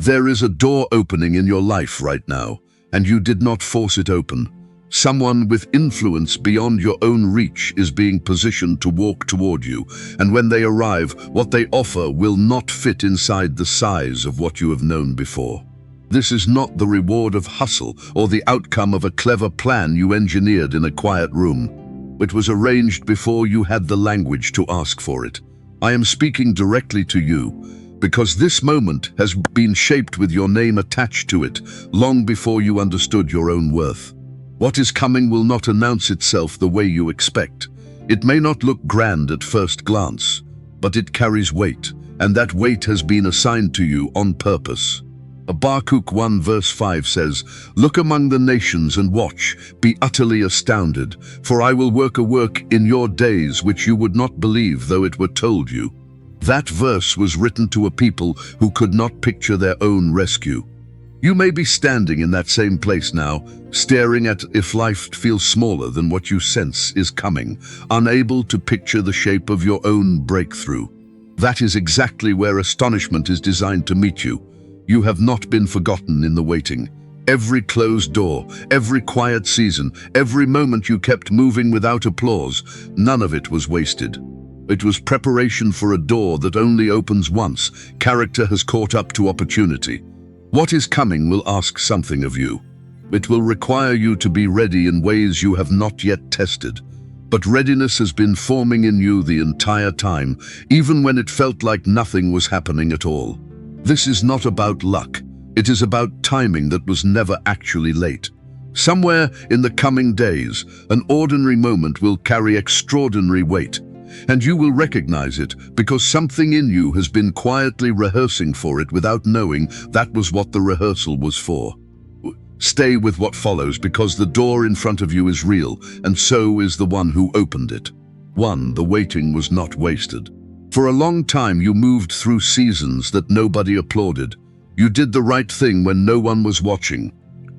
There is a door opening in your life right now, and you did not force it open. Someone with influence beyond your own reach is being positioned to walk toward you, and when they arrive, what they offer will not fit inside the size of what you have known before. This is not the reward of hustle or the outcome of a clever plan you engineered in a quiet room. It was arranged before you had the language to ask for it. I am speaking directly to you, because this moment has been shaped with your name attached to it long before you understood your own worth. What is coming will not announce itself the way you expect. It may not look grand at first glance, but it carries weight, and that weight has been assigned to you on purpose. Habakkuk 1 verse 5 says, "Look among the nations and watch, be utterly astounded, for I will work a work in your days which you would not believe though it were told you." That verse was written to a people who could not picture their own rescue. You may be standing in that same place now, staring at if life feels smaller than what you sense is coming, unable to picture the shape of your own breakthrough. That is exactly where astonishment is designed to meet you. You have not been forgotten in the waiting. Every closed door, every quiet season, every moment you kept moving without applause, none of it was wasted. It was preparation for a door that only opens once. Character has caught up to opportunity. What is coming will ask something of you. It will require you to be ready in ways you have not yet tested. But readiness has been forming in you the entire time, even when it felt like nothing was happening at all. This is not about luck. It is about timing that was never actually late. Somewhere in the coming days, an ordinary moment will carry extraordinary weight. And you will recognize it because something in you has been quietly rehearsing for it without knowing that was what the rehearsal was for. Stay with what follows because the door in front of you is real, and so is the one who opened it. 1. The waiting was not wasted. For a long time you moved through seasons that nobody applauded. You did the right thing when no one was watching.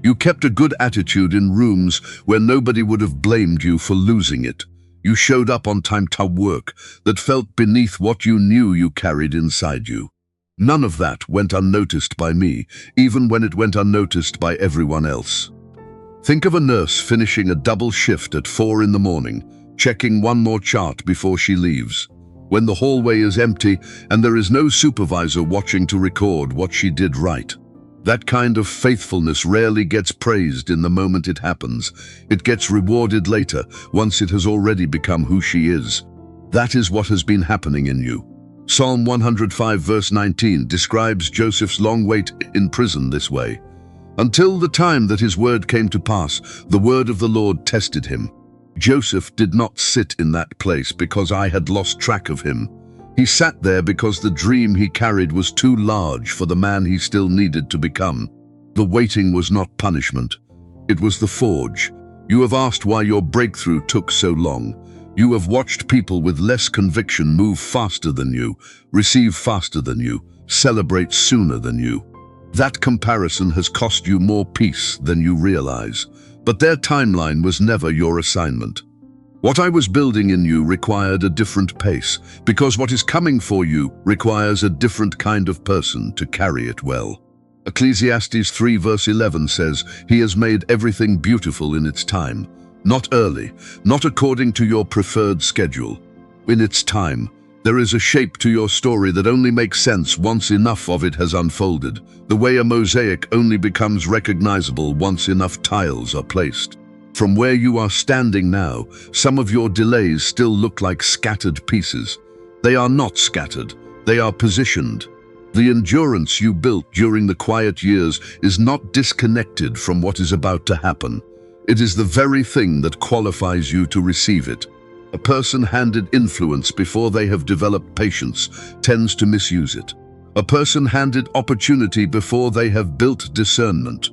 You kept a good attitude in rooms where nobody would have blamed you for losing it. You showed up on time to work that felt beneath what you knew you carried inside you. None of that went unnoticed by me, even when it went unnoticed by everyone else. Think of a nurse finishing a double shift at 4 in the morning, checking one more chart before she leaves. When the hallway is empty and there is no supervisor watching to record what she did right. That kind of faithfulness rarely gets praised in the moment it happens. It gets rewarded later, once it has already become who she is. That is what has been happening in you. Psalm 105 verse 19 describes Joseph's long wait in prison this way. Until the time that his word came to pass, the word of the Lord tested him. Joseph did not sit in that place because I had lost track of him. He sat there because the dream he carried was too large for the man he still needed to become. The waiting was not punishment. It was the forge. You have asked why your breakthrough took so long. You have watched people with less conviction move faster than you, receive faster than you, celebrate sooner than you. That comparison has cost you more peace than you realize, but their timeline was never your assignment. What I was building in you required a different pace, because what is coming for you requires a different kind of person to carry it well. Ecclesiastes 3 verse 11 says, "He has made everything beautiful in its time, not early, not according to your preferred schedule. In its time, there is a shape to your story that only makes sense once enough of it has unfolded, the way a mosaic only becomes recognizable once enough tiles are placed. From where you are standing now, some of your delays still look like scattered pieces. They are not scattered, they are positioned. The endurance you built during the quiet years is not disconnected from what is about to happen. It is the very thing that qualifies you to receive it. A person handed influence before they have developed patience tends to misuse it. A person handed opportunity before they have built discernment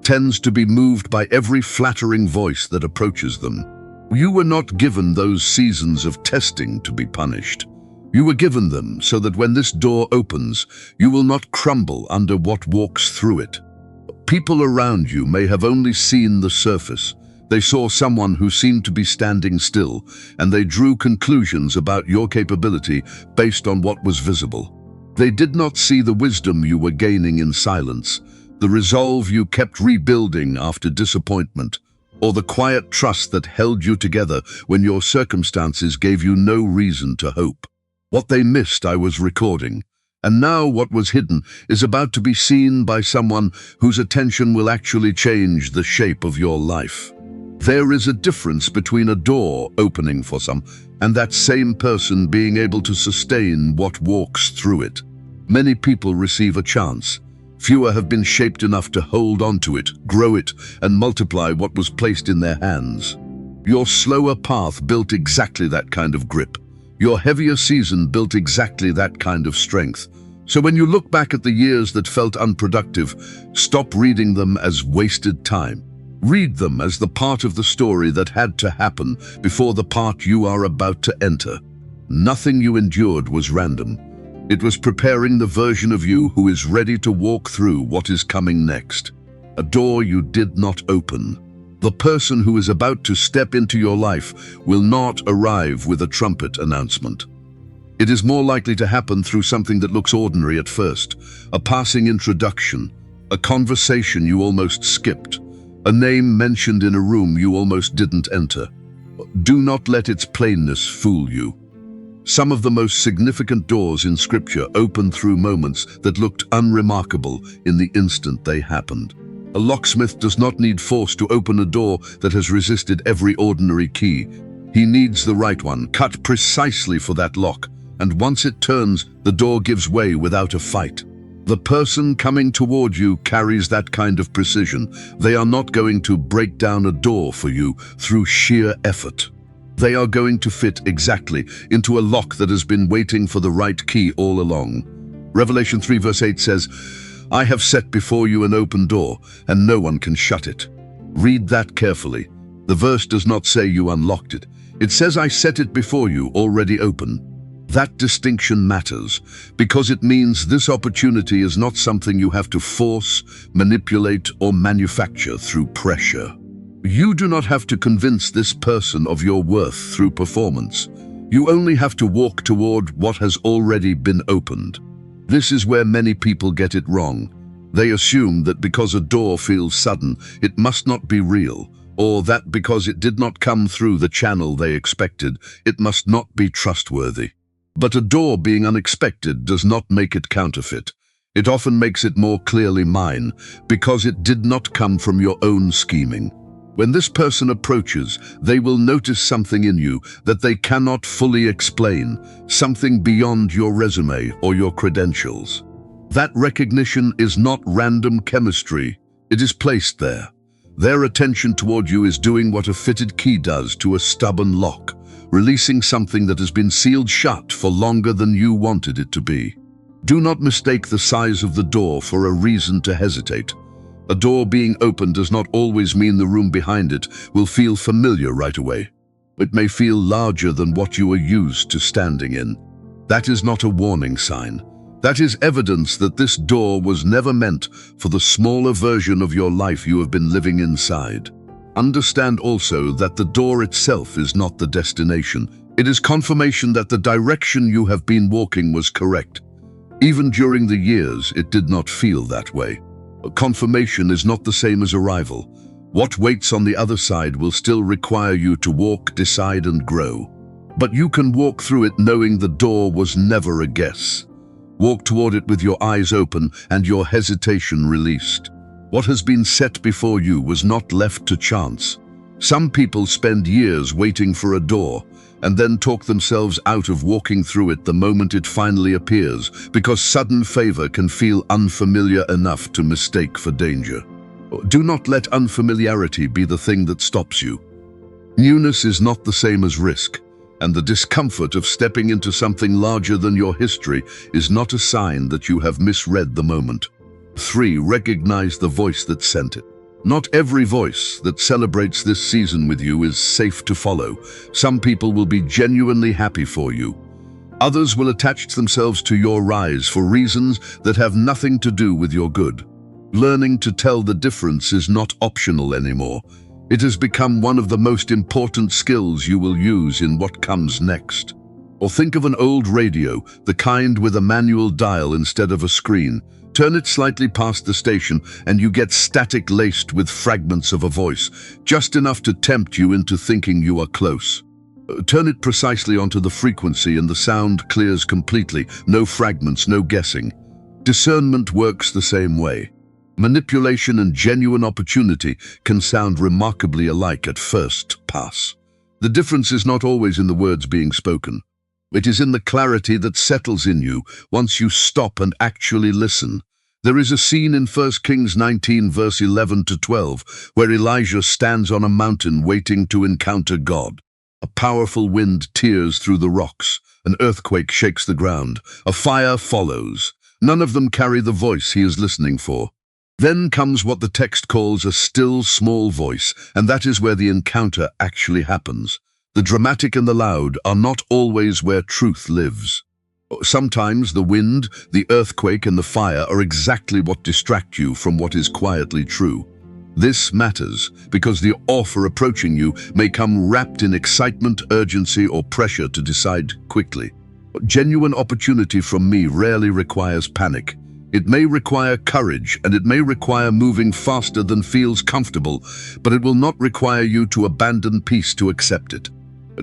tends to be moved by every flattering voice that approaches them. You were not given those seasons of testing to be punished. You were given them so that when this door opens, you will not crumble under what walks through it. People around you may have only seen the surface. They saw someone who seemed to be standing still, and they drew conclusions about your capability based on what was visible. They did not see the wisdom you were gaining in silence, the resolve you kept rebuilding after disappointment, or the quiet trust that held you together when your circumstances gave you no reason to hope. What they missed I was recording, and now what was hidden is about to be seen by someone whose attention will actually change the shape of your life. There is a difference between a door opening for some and that same person being able to sustain what walks through it. Many people receive a chance. Fewer have been shaped enough to hold on to it, grow it, and multiply what was placed in their hands. Your slower path built exactly that kind of grip. Your heavier season built exactly that kind of strength. So when you look back at the years that felt unproductive, stop reading them as wasted time. Read them as the part of the story that had to happen before the part you are about to enter. Nothing you endured was random. It was preparing the version of you who is ready to walk through what is coming next. A door you did not open. The person who is about to step into your life will not arrive with a trumpet announcement. It is more likely to happen through something that looks ordinary at first, a passing introduction, a conversation you almost skipped, a name mentioned in a room you almost didn't enter. Do not let its plainness fool you. Some of the most significant doors in Scripture opened through moments that looked unremarkable in the instant they happened. A locksmith does not need force to open a door that has resisted every ordinary key. He needs the right one, cut precisely for that lock, and once it turns, the door gives way without a fight. The person coming toward you carries that kind of precision. They are not going to break down a door for you through sheer effort. They are going to fit exactly into a lock that has been waiting for the right key all along. Revelation 3 verse 8 says, "I have set before you an open door, and no one can shut it." Read that carefully. The verse does not say you unlocked it. It says, "I set it before you, already open." That distinction matters because it means this opportunity is not something you have to force, manipulate, or manufacture through pressure. You do not have to convince this person of your worth through performance. You only have to walk toward what has already been opened. This is where many people get it wrong. They assume that because a door feels sudden, it must not be real, or that because it did not come through the channel they expected, it must not be trustworthy. But a door being unexpected does not make it counterfeit. It often makes it more clearly mine, because it did not come from your own scheming. When this person approaches, they will notice something in you that they cannot fully explain, something beyond your resume or your credentials. That recognition is not random chemistry. It is placed there. Their attention toward you is doing what a fitted key does to a stubborn lock, releasing something that has been sealed shut for longer than you wanted it to be. Do not mistake the size of the door for a reason to hesitate. A door being open does not always mean the room behind it will feel familiar right away. It may feel larger than what you are used to standing in. That is not a warning sign. That is evidence that this door was never meant for the smaller version of your life you have been living inside. Understand also that the door itself is not the destination. It is confirmation that the direction you have been walking was correct. Even during the years, it did not feel that way. Confirmation is not the same as arrival. What waits on the other side will still require you to walk, decide, and grow. But you can walk through it knowing the door was never a guess. Walk toward it with your eyes open and your hesitation released. What has been set before you was not left to chance. Some people spend years waiting for a door and then talk themselves out of walking through it the moment it finally appears, because sudden favor can feel unfamiliar enough to mistake for danger. Do not let unfamiliarity be the thing that stops you. Newness is not the same as risk, and the discomfort of stepping into something larger than your history is not a sign that you have misread the moment. 3. Recognize the voice that sent it. Not every voice that celebrates this season with you is safe to follow. Some people will be genuinely happy for you. Others will attach themselves to your rise for reasons that have nothing to do with your good. Learning to tell the difference is not optional anymore. It has become one of the most important skills you will use in what comes next. Or think of an old radio, the kind with a manual dial instead of a screen. Turn it slightly past the station and you get static laced with fragments of a voice, just enough to tempt you into thinking you are close. Turn it precisely onto the frequency and the sound clears completely, no fragments, no guessing. Discernment works the same way. Manipulation and genuine opportunity can sound remarkably alike at first pass. The difference is not always in the words being spoken. It is in the clarity that settles in you once you stop and actually listen. There is a scene in 1 Kings 19 verse 11 to 12 where Elijah stands on a mountain waiting to encounter God. A powerful wind tears through the rocks. An earthquake shakes the ground. A fire follows. None of them carry the voice he is listening for. Then comes what the text calls a still small voice, and that is where the encounter actually happens. The dramatic and the loud are not always where truth lives. Sometimes the wind, the earthquake, and the fire are exactly what distract you from what is quietly true. This matters because the offer approaching you may come wrapped in excitement, urgency, or pressure to decide quickly. Genuine opportunity from me rarely requires panic. It may require courage, and it may require moving faster than feels comfortable, but it will not require you to abandon peace to accept it.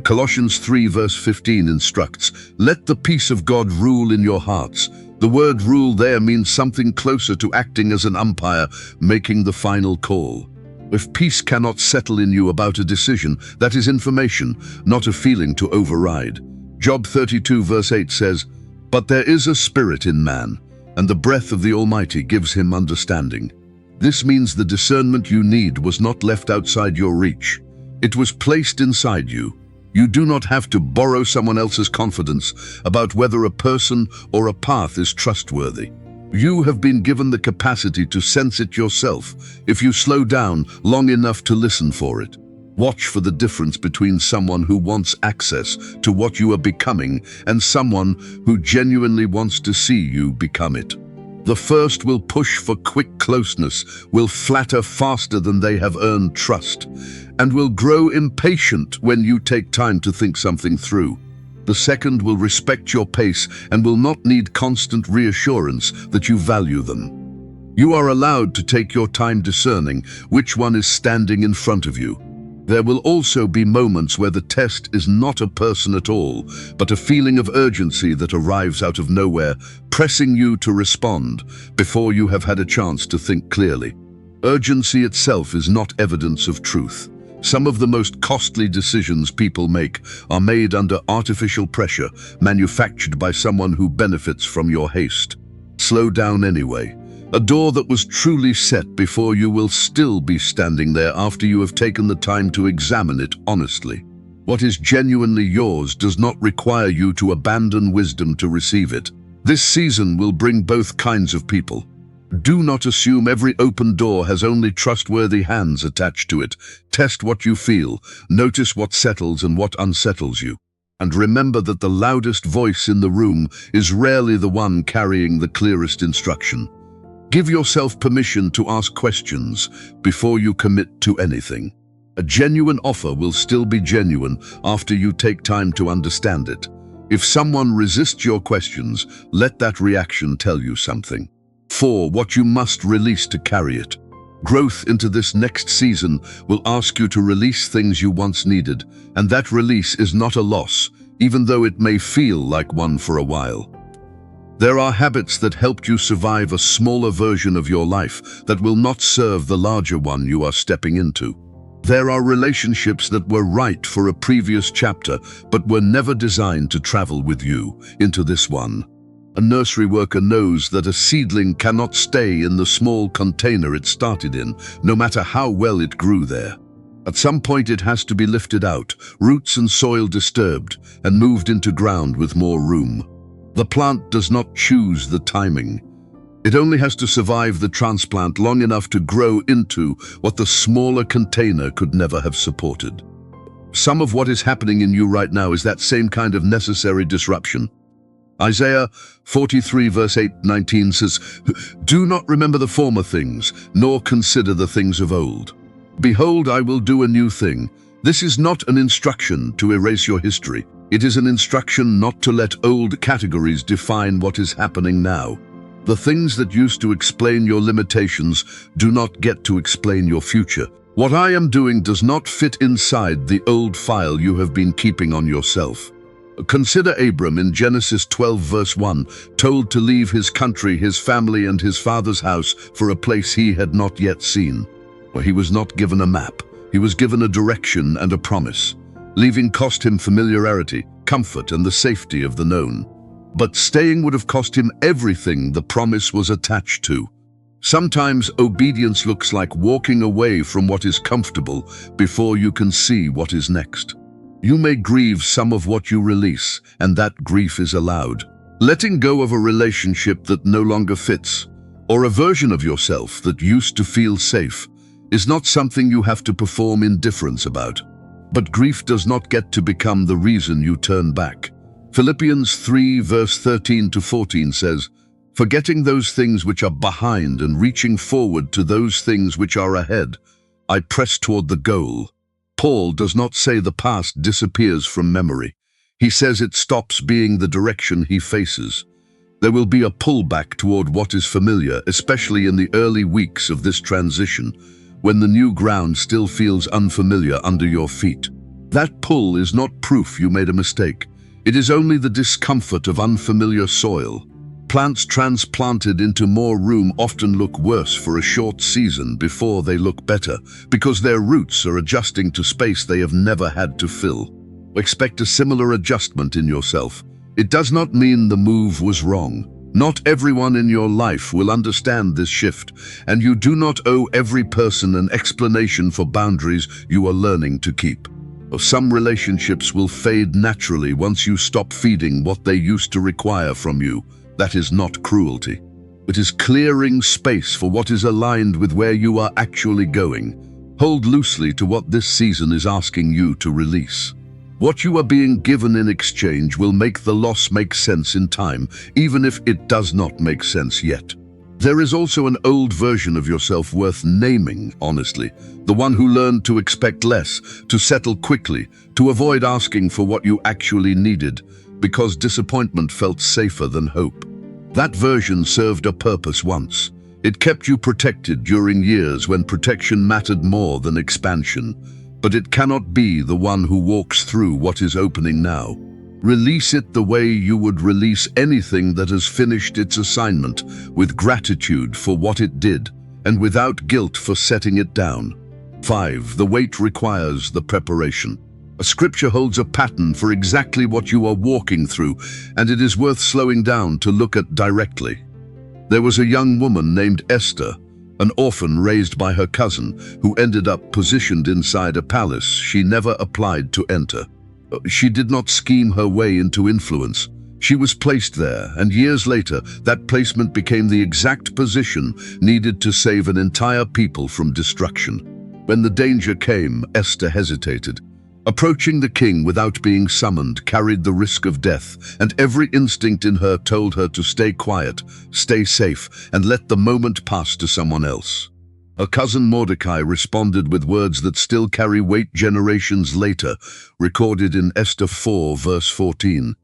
Colossians 3 verse 15 instructs, "Let the peace of God rule in your hearts." The word rule there means something closer to acting as an umpire, making the final call. If peace cannot settle in you about a decision, that is information, not a feeling to override. Job 32 verse 8 says, "But there is a spirit in man, and the breath of the Almighty gives him understanding." This means the discernment you need was not left outside your reach. It was placed inside you. You do not have to borrow someone else's confidence about whether a person or a path is trustworthy. You have been given the capacity to sense it yourself if you slow down long enough to listen for it. Watch for the difference between someone who wants access to what you are becoming and someone who genuinely wants to see you become it. The first will push for quick closeness, will flatter faster than they have earned trust, and will grow impatient when you take time to think something through. The second will respect your pace and will not need constant reassurance that you value them. You are allowed to take your time discerning which one is standing in front of you. There will also be moments where the test is not a person at all, but a feeling of urgency that arrives out of nowhere, pressing you to respond before you have had a chance to think clearly. Urgency itself is not evidence of truth. Some of the most costly decisions people make are made under artificial pressure, manufactured by someone who benefits from your haste. Slow down anyway. A door that was truly set before you will still be standing there after you have taken the time to examine it honestly. What is genuinely yours does not require you to abandon wisdom to receive it. This season will bring both kinds of people. Do not assume every open door has only trustworthy hands attached to it. Test what you feel, notice what settles and what unsettles you. And remember that the loudest voice in the room is rarely the one carrying the clearest instruction. Give yourself permission to ask questions before you commit to anything. A genuine offer will still be genuine after you take time to understand it. If someone resists your questions, let that reaction tell you something. 4. What you must release to carry it. Growth into this next season will ask you to release things you once needed, and that release is not a loss, even though it may feel like one for a while. There are habits that helped you survive a smaller version of your life that will not serve the larger one you are stepping into. There are relationships that were right for a previous chapter, but were never designed to travel with you into this one. A nursery worker knows that a seedling cannot stay in the small container it started in, no matter how well it grew there. At some point it has to be lifted out, roots and soil disturbed, and moved into ground with more room. The plant does not choose the timing. It only has to survive the transplant long enough to grow into what the smaller container could never have supported. Some of what is happening in you right now is that same kind of necessary disruption. Isaiah 43 verse 8-19 says, "Do not remember the former things, nor consider the things of old. Behold, I will do a new thing." This is not an instruction to erase your history. It is an instruction not to let old categories define what is happening now. The things that used to explain your limitations do not get to explain your future. What I am doing does not fit inside the old file you have been keeping on yourself. Consider Abram in Genesis 12 verse 1, told to leave his country, his family, and his father's house for a place he had not yet seen. He was not given a map. He was given a direction and a promise. Leaving cost him familiarity, comfort, and the safety of the known. But staying would have cost him everything the promise was attached to. Sometimes obedience looks like walking away from what is comfortable before you can see what is next. You may grieve some of what you release, and that grief is allowed. Letting go of a relationship that no longer fits, or a version of yourself that used to feel safe, is not something you have to perform indifference about. But grief does not get to become the reason you turn back. Philippians 3 verse 13 to 14 says, "Forgetting those things which are behind and reaching forward to those things which are ahead, I press toward the goal." Paul does not say the past disappears from memory. He says it stops being the direction he faces. There will be a pullback toward what is familiar, especially in the early weeks of this transition, when the new ground still feels unfamiliar under your feet. That pull is not proof you made a mistake. It is only the discomfort of unfamiliar soil. Plants transplanted into more room often look worse for a short season before they look better, because their roots are adjusting to space they have never had to fill. Expect a similar adjustment in yourself. It does not mean the move was wrong. Not everyone in your life will understand this shift, and you do not owe every person an explanation for boundaries you are learning to keep. Some relationships will fade naturally once you stop feeding what they used to require from you. That is not cruelty. It is clearing space for what is aligned with where you are actually going. Hold loosely to what this season is asking you to release. What you are being given in exchange will make the loss make sense in time, even if it does not make sense yet. There is also an old version of yourself worth naming, honestly. The one who learned to expect less, to settle quickly, to avoid asking for what you actually needed, because disappointment felt safer than hope. That version served a purpose once. It kept you protected during years when protection mattered more than expansion. But it cannot be the one who walks through what is opening now. Release it the way you would release anything that has finished its assignment, with gratitude for what it did, and without guilt for setting it down. 5. The wait requires the preparation. A scripture holds a pattern for exactly what you are walking through, and it is worth slowing down to look at directly. There was a young woman named Esther, an orphan raised by her cousin, who ended up positioned inside a palace she never applied to enter. She did not scheme her way into influence. She was placed there, and years later, that placement became the exact position needed to save an entire people from destruction. When the danger came, Esther hesitated. Approaching the king without being summoned carried the risk of death, and every instinct in her told her to stay quiet, stay safe, and let the moment pass to someone else. Her cousin Mordecai responded with words that still carry weight generations later, recorded in Esther 4 verse 14.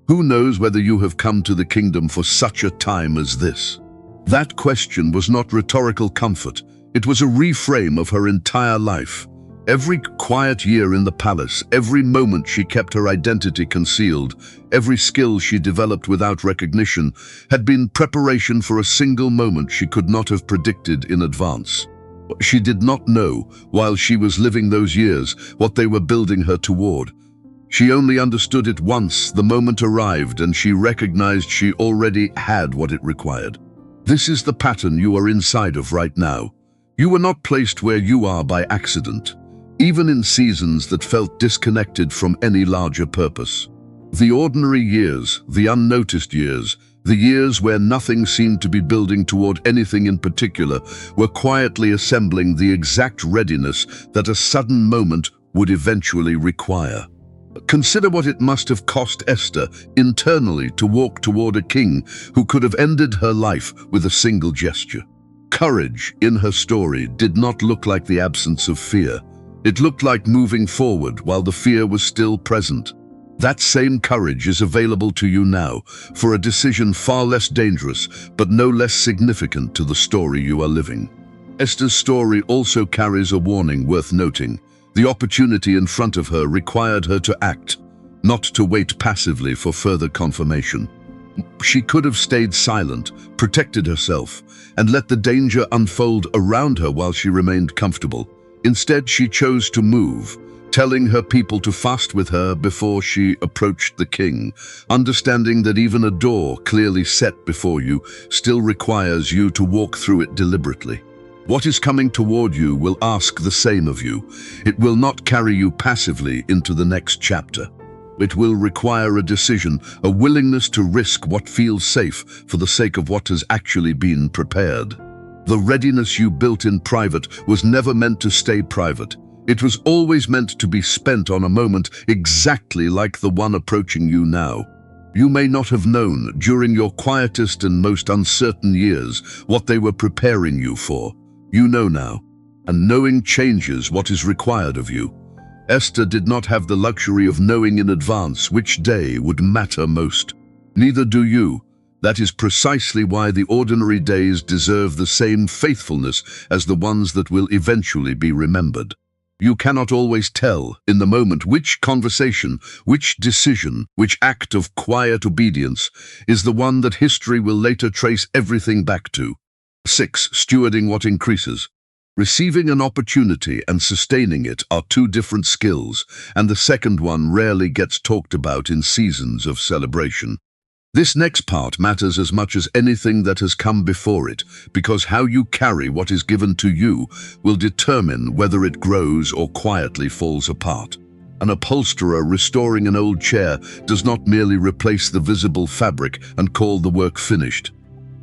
"Who knows whether you have come to the kingdom for such a time as this?" That question was not rhetorical comfort. It was a reframe of her entire life. Every quiet year in the palace, every moment she kept her identity concealed, every skill she developed without recognition, had been preparation for a single moment she could not have predicted in advance. She did not know, while she was living those years, what they were building her toward. She only understood it once the moment arrived, and she recognized she already had what it required. This is the pattern you are inside of right now. You were not placed where you are by accident, even in seasons that felt disconnected from any larger purpose. The ordinary years, the unnoticed years, the years where nothing seemed to be building toward anything in particular, were quietly assembling the exact readiness that a sudden moment would eventually require. Consider what it must have cost Esther internally to walk toward a king who could have ended her life with a single gesture. Courage in her story did not look like the absence of fear. It looked like moving forward while the fear was still present. That same courage is available to you now for a decision far less dangerous but no less significant to the story you are living. Esther's story also carries a warning worth noting. The opportunity in front of her required her to act, not to wait passively for further confirmation. She could have stayed silent, protected herself, and let the danger unfold around her while she remained comfortable. Instead, she chose to move, telling her people to fast with her before she approached the king, understanding that even a door clearly set before you still requires you to walk through it deliberately. What is coming toward you will ask the same of you. It will not carry you passively into the next chapter. It will require a decision, a willingness to risk what feels safe for the sake of what has actually been prepared. The readiness you built in private was never meant to stay private. It was always meant to be spent on a moment exactly like the one approaching you now. You may not have known during your quietest and most uncertain years what they were preparing you for. You know now, and knowing changes what is required of you. Esther did not have the luxury of knowing in advance which day would matter most. Neither do you. That is precisely why the ordinary days deserve the same faithfulness as the ones that will eventually be remembered. You cannot always tell in the moment which conversation, which decision, which act of quiet obedience is the one that history will later trace everything back to. 6. Stewarding what increases. Receiving an opportunity and sustaining it are two different skills, and the second one rarely gets talked about in seasons of celebration. This next part matters as much as anything that has come before it, because how you carry what is given to you will determine whether it grows or quietly falls apart. An upholsterer restoring an old chair does not merely replace the visible fabric and call the work finished.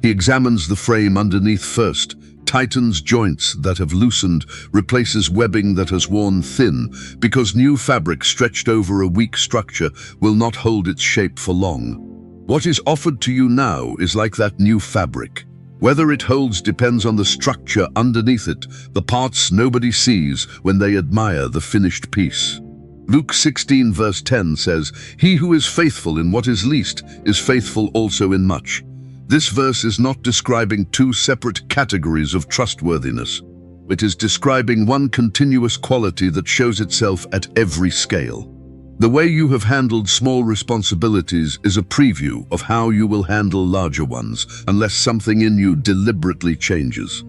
He examines the frame underneath first, tightens joints that have loosened, replaces webbing that has worn thin, because new fabric stretched over a weak structure will not hold its shape for long. What is offered to you now is like that new fabric. Whether it holds depends on the structure underneath it, the parts nobody sees when they admire the finished piece. Luke 16 verse 10 says, "He who is faithful in what is least is faithful also in much." This verse is not describing two separate categories of trustworthiness. It is describing one continuous quality that shows itself at every scale. The way you have handled small responsibilities is a preview of how you will handle larger ones, unless something in you deliberately changes.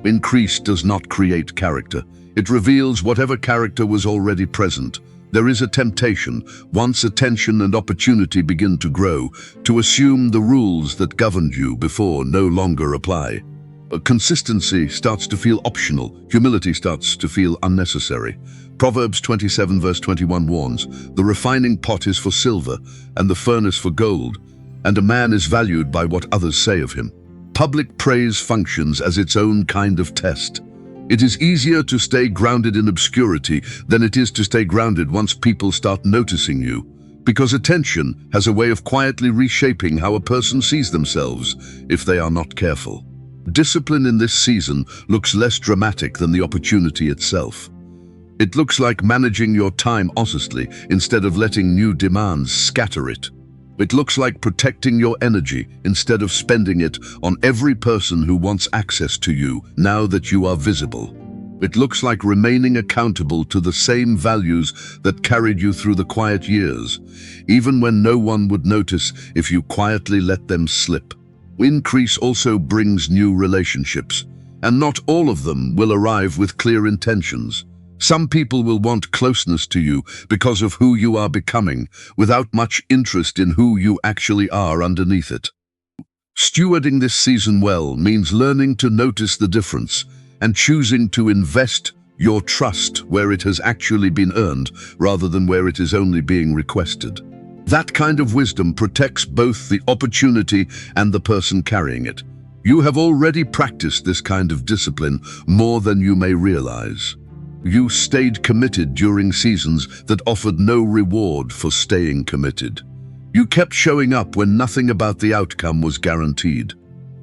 Increase does not create character. It reveals whatever character was already present. There is a temptation, once attention and opportunity begin to grow, to assume the rules that governed you before no longer apply. Consistency starts to feel optional. Humility starts to feel unnecessary. Proverbs 27 verse 21 warns, "The refining pot is for silver, and the furnace for gold, and a man is valued by what others say of him." Public praise functions as its own kind of test. It is easier to stay grounded in obscurity than it is to stay grounded once people start noticing you, because attention has a way of quietly reshaping how a person sees themselves if they are not careful. Discipline in this season looks less dramatic than the opportunity itself. It looks like managing your time honestly instead of letting new demands scatter it. It looks like protecting your energy instead of spending it on every person who wants access to you now that you are visible. It looks like remaining accountable to the same values that carried you through the quiet years, even when no one would notice if you quietly let them slip. Increase also brings new relationships, and not all of them will arrive with clear intentions. Some people will want closeness to you because of who you are becoming, without much interest in who you actually are underneath it. Stewarding this season well means learning to notice the difference and choosing to invest your trust where it has actually been earned rather than where it is only being requested. That kind of wisdom protects both the opportunity and the person carrying it. You have already practiced this kind of discipline more than you may realize. You stayed committed during seasons that offered no reward for staying committed. You kept showing up when nothing about the outcome was guaranteed.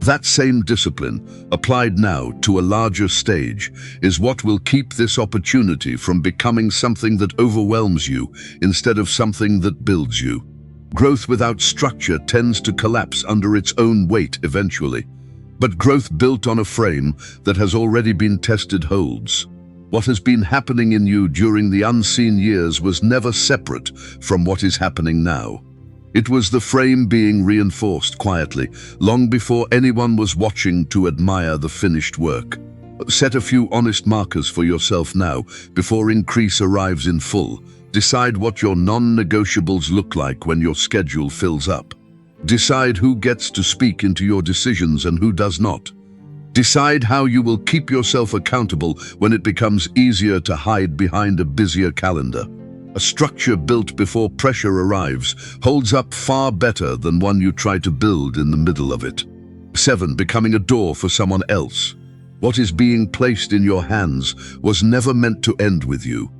That same discipline, applied now to a larger stage, is what will keep this opportunity from becoming something that overwhelms you instead of something that builds you. Growth without structure tends to collapse under its own weight eventually, but growth built on a frame that has already been tested holds. What has been happening in you during the unseen years was never separate from what is happening now. It was the frame being reinforced quietly, long before anyone was watching to admire the finished work. Set a few honest markers for yourself now, before increase arrives in full. Decide what your non-negotiables look like when your schedule fills up. Decide who gets to speak into your decisions and who does not. Decide how you will keep yourself accountable when it becomes easier to hide behind a busier calendar. A structure built before pressure arrives holds up far better than one you try to build in the middle of it. 7. Becoming a door for someone else. What is being placed in your hands was never meant to end with you.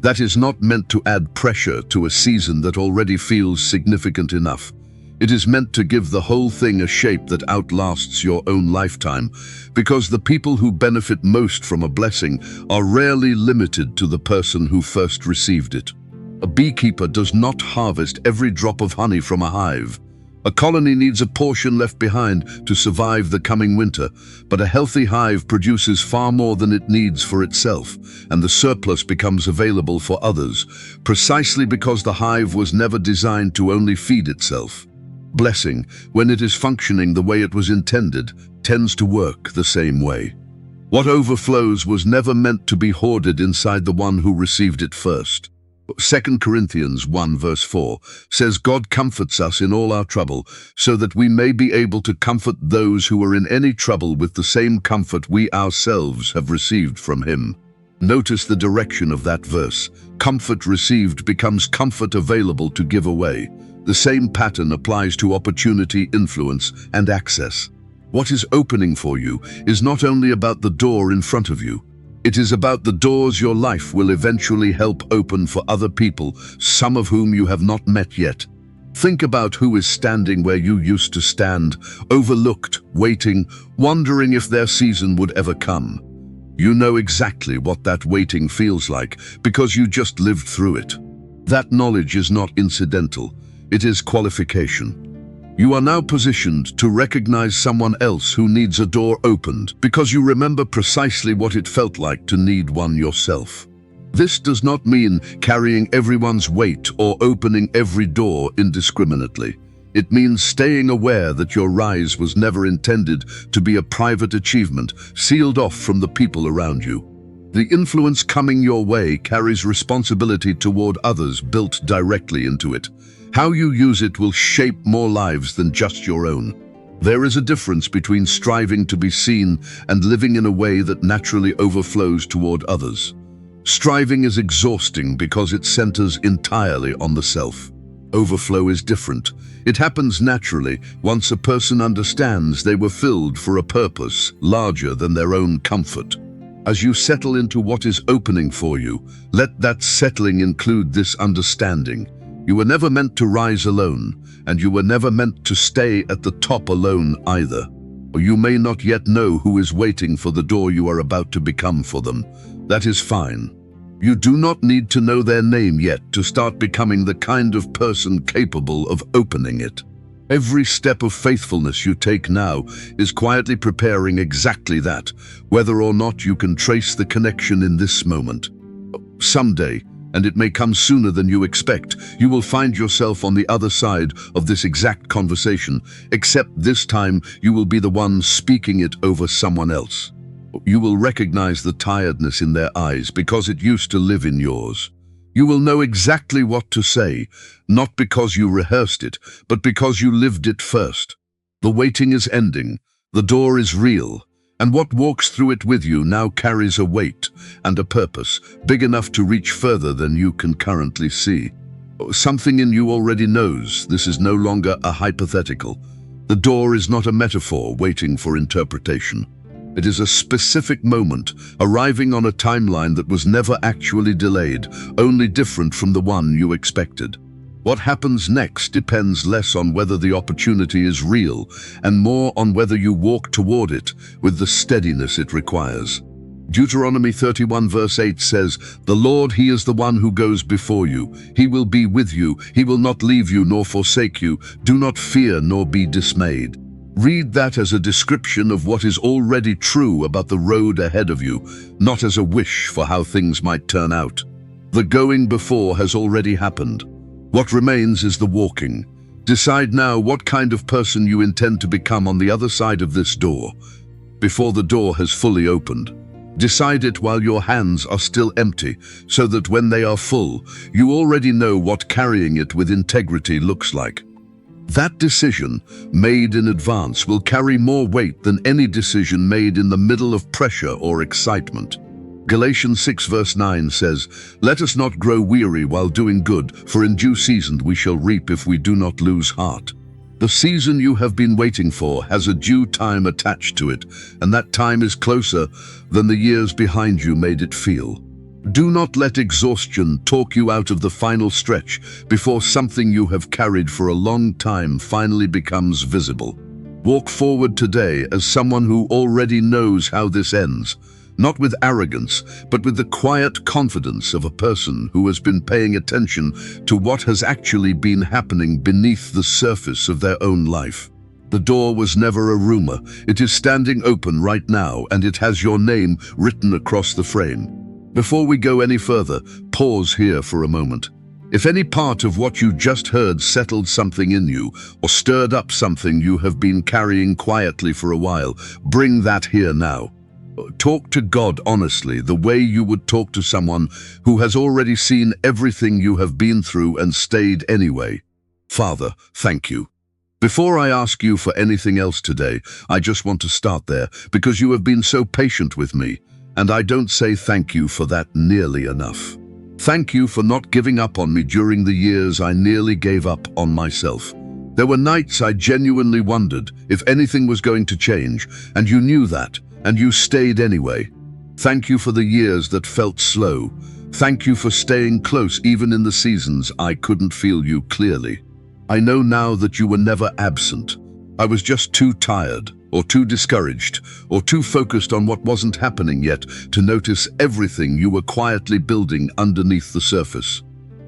That is not meant to add pressure to a season that already feels significant enough. It is meant to give the whole thing a shape that outlasts your own lifetime, because the people who benefit most from a blessing are rarely limited to the person who first received it. A beekeeper does not harvest every drop of honey from a hive. A colony needs a portion left behind to survive the coming winter, but a healthy hive produces far more than it needs for itself, and the surplus becomes available for others, precisely because the hive was never designed to only feed itself. Blessing, when it is functioning the way it was intended, tends to work the same way. What overflows was never meant to be hoarded inside the one who received it first. 2 Corinthians 1 verse 4 says God comforts us in all our trouble, so that we may be able to comfort those who are in any trouble with the same comfort we ourselves have received from Him. Notice the direction of that verse. Comfort received becomes comfort available to give away. The same pattern applies to opportunity, influence, and access. What is opening for you is not only about the door in front of you. It is about the doors your life will eventually help open for other people, some of whom you have not met yet. Think about who is standing where you used to stand, overlooked, waiting, wondering if their season would ever come. You know exactly what that waiting feels like because you just lived through it. That knowledge is not incidental. It is qualification. You are now positioned to recognize someone else who needs a door opened because you remember precisely what it felt like to need one yourself. This does not mean carrying everyone's weight or opening every door indiscriminately. It means staying aware that your rise was never intended to be a private achievement sealed off from the people around you. The influence coming your way carries responsibility toward others built directly into it. How you use it will shape more lives than just your own. There is a difference between striving to be seen and living in a way that naturally overflows toward others. Striving is exhausting because it centers entirely on the self. Overflow is different. It happens naturally once a person understands they were filled for a purpose larger than their own comfort. As you settle into what is opening for you, let that settling include this understanding. You were never meant to rise alone, and you were never meant to stay at the top alone either. Or you may not yet know who is waiting for the door you are about to become for them. That is fine. You do not need to know their name yet to start becoming the kind of person capable of opening it. Every step of faithfulness you take now is quietly preparing exactly that, whether or not you can trace the connection in this moment. Someday, and it may come sooner than you expect, you will find yourself on the other side of this exact conversation, except this time you will be the one speaking it over someone else. You will recognize the tiredness in their eyes because it used to live in yours. You will know exactly what to say, not because you rehearsed it, but because you lived it first. The waiting is ending, the door is real, and what walks through it with you now carries a weight and a purpose big enough to reach further than you can currently see. Something in you already knows this is no longer a hypothetical. The door is not a metaphor waiting for interpretation. It is a specific moment, arriving on a timeline that was never actually delayed, only different from the one you expected. What happens next depends less on whether the opportunity is real and more on whether you walk toward it with the steadiness it requires. Deuteronomy 31 verse 8 says, "The Lord, He is the one who goes before you. He will be with you. He will not leave you nor forsake you. Do not fear nor be dismayed." Read that as a description of what is already true about the road ahead of you, not as a wish for how things might turn out. The going before has already happened. What remains is the walking. Decide now what kind of person you intend to become on the other side of this door, before the door has fully opened. Decide it while your hands are still empty, so that when they are full, you already know what carrying it with integrity looks like. That decision, made in advance, will carry more weight than any decision made in the middle of pressure or excitement. Galatians 6 verse 9 says, "Let us not grow weary while doing good, for in due season we shall reap if we do not lose heart." The season you have been waiting for has a due time attached to it, and that time is closer than the years behind you made it feel. Do not let exhaustion talk you out of the final stretch before something you have carried for a long time finally becomes visible. Walk forward today as someone who already knows how this ends, not with arrogance, but with the quiet confidence of a person who has been paying attention to what has actually been happening beneath the surface of their own life. The door was never a rumor. It is standing open right now, and it has your name written across the frame. Before we go any further, pause here for a moment. If any part of what you just heard settled something in you or stirred up something you have been carrying quietly for a while, bring that here now. Talk to God honestly, the way you would talk to someone who has already seen everything you have been through and stayed anyway. Father, thank you. Before I ask you for anything else today, I just want to start there because you have been so patient with me. And I don't say thank you for that nearly enough. Thank you for not giving up on me during the years I nearly gave up on myself. There were nights I genuinely wondered if anything was going to change, and you knew that, and you stayed anyway. Thank you for the years that felt slow. Thank you for staying close even in the seasons I couldn't feel you clearly. I know now that you were never absent. I was just too tired, or too discouraged, or too focused on what wasn't happening yet to notice everything you were quietly building underneath the surface.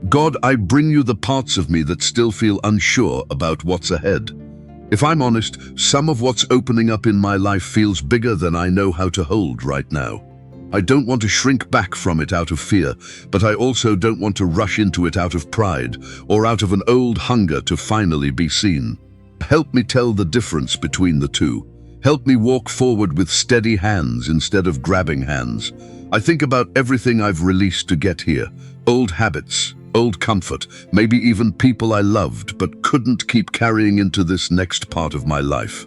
God, I bring you the parts of me that still feel unsure about what's ahead. If I'm honest, some of what's opening up in my life feels bigger than I know how to hold right now. I don't want to shrink back from it out of fear, but I also don't want to rush into it out of pride or out of an old hunger to finally be seen. Help me tell the difference between the two. Help me walk forward with steady hands instead of grabbing hands. I think about everything I've released to get here. Old habits, old comfort, maybe even people I loved but couldn't keep carrying into this next part of my life.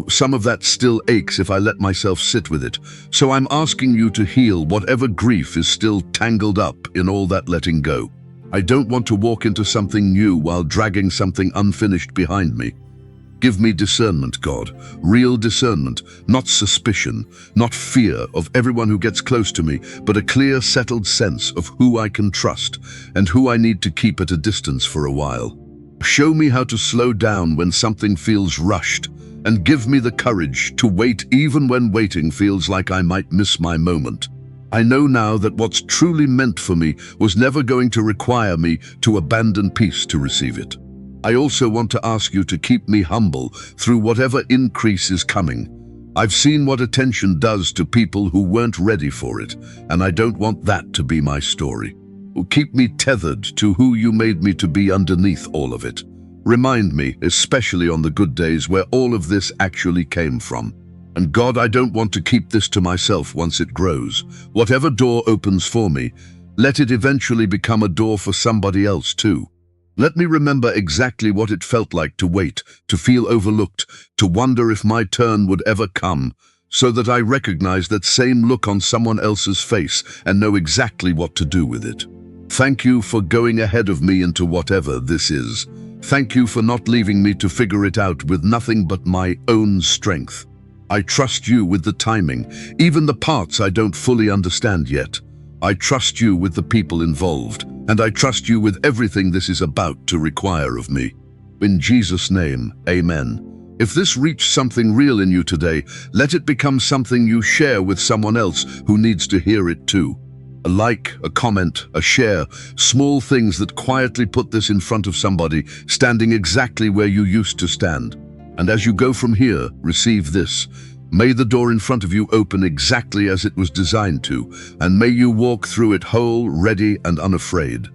Some of that still aches if I let myself sit with it. So I'm asking you to heal whatever grief is still tangled up in all that letting go. I don't want to walk into something new while dragging something unfinished behind me. Give me discernment, God, real discernment, not suspicion, not fear of everyone who gets close to me, but a clear, settled sense of who I can trust and who I need to keep at a distance for a while. Show me how to slow down when something feels rushed, and give me the courage to wait even when waiting feels like I might miss my moment. I know now that what's truly meant for me was never going to require me to abandon peace to receive it. I also want to ask you to keep me humble through whatever increase is coming. I've seen what attention does to people who weren't ready for it, and I don't want that to be my story. Keep me tethered to who you made me to be underneath all of it. Remind me, especially on the good days, where all of this actually came from. And God, I don't want to keep this to myself once it grows. Whatever door opens for me, let it eventually become a door for somebody else too. Let me remember exactly what it felt like to wait, to feel overlooked, to wonder if my turn would ever come, so that I recognize that same look on someone else's face and know exactly what to do with it. Thank you for going ahead of me into whatever this is. Thank you for not leaving me to figure it out with nothing but my own strength. I trust you with the timing, even the parts I don't fully understand yet. I trust you with the people involved, and I trust you with everything this is about to require of me. In Jesus' name, amen. If this reached something real in you today, let it become something you share with someone else who needs to hear it too. A like, a comment, a share, small things that quietly put this in front of somebody standing exactly where you used to stand. And as you go from here, receive this. May the door in front of you open exactly as it was designed to, and may you walk through it whole, ready, and unafraid.